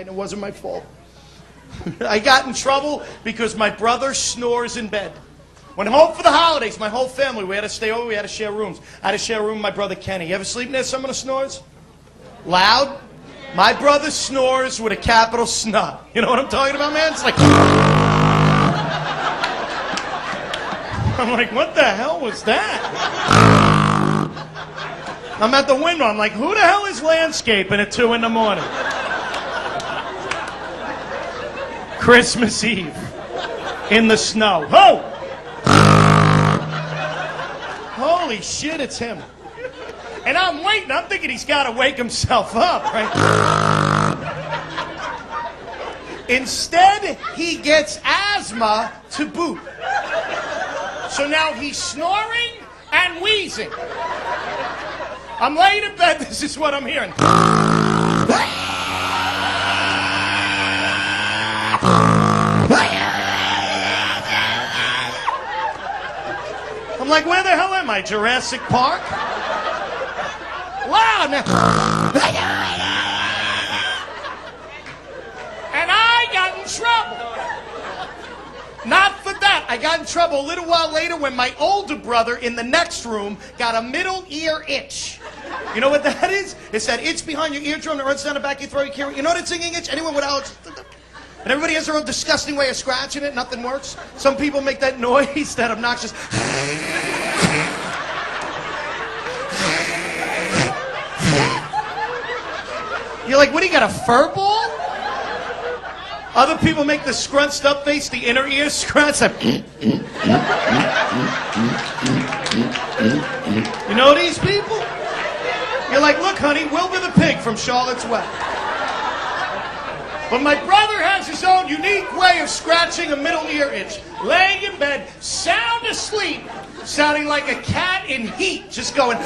It wasn't my fault. I got in trouble because my brother snores in bed. Went home for the holidays, my whole family, we had to stay over, we had to share rooms. I had to share a room with my brother Kenny. You ever sleep near someone who snores? Loud? My brother snores with a capital snot. You know what I'm talking about, man? It's like... I'm like, what the hell was that? I'm at the window, I'm like, who the hell is landscaping at 2 in the morning? Christmas Eve in the snow. Oh! Holy shit, it's him. And I'm waiting. I'm thinking he's got to wake himself up, right? Instead, he gets asthma to boot. So now he's snoring and wheezing. I'm laying in bed. This is what I'm hearing. I'm like, where the hell am I? Jurassic Park? Loud now. And I got in trouble. Not for that. I got in trouble a little while later when my older brother in the next room got a middle ear itch. You know what that is? It's that itch behind your eardrum that runs down the back of your throat. You know that singing itch? Anyone with Alex? And everybody has their own disgusting way of scratching it. Nothing works. Some people make that noise, that obnoxious... You're like, what do you got, a fur ball? Other people make the scrunched up face, the inner ear scratch. Like, you know these people? You're like, look, honey, Wilbur the pig from Charlotte's Web. But my brother has his own unique way of scratching a middle ear itch. Laying in bed, sound asleep, sounding like a cat in heat, just going...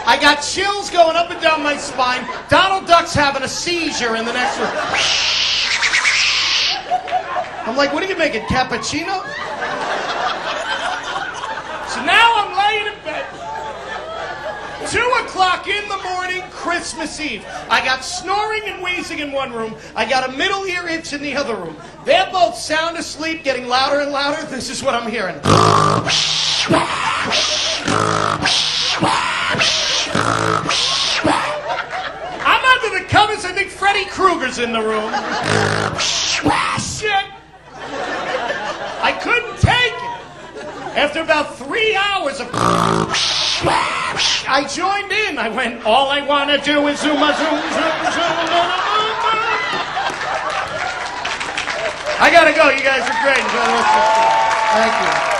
I got chills going up and down my spine. Donald Duck's having a seizure in the next room. I'm like, what are you making, cappuccino? So now I'm laying in bed. 2 o'clock in the morning, Christmas Eve. I got snoring and wheezing in one room. I got a middle ear itch in the other room. They're both sound asleep, getting louder and louder. This is what I'm hearing. I'm under the covers. I think Freddy Krueger's in the room. Shit. I couldn't take it. After about 3 hours of... I joined in. I went, all I want to do is zoom, zoom, zoom, zoom. I gotta go. You guys are great. Enjoy the rest of the show. Thank you.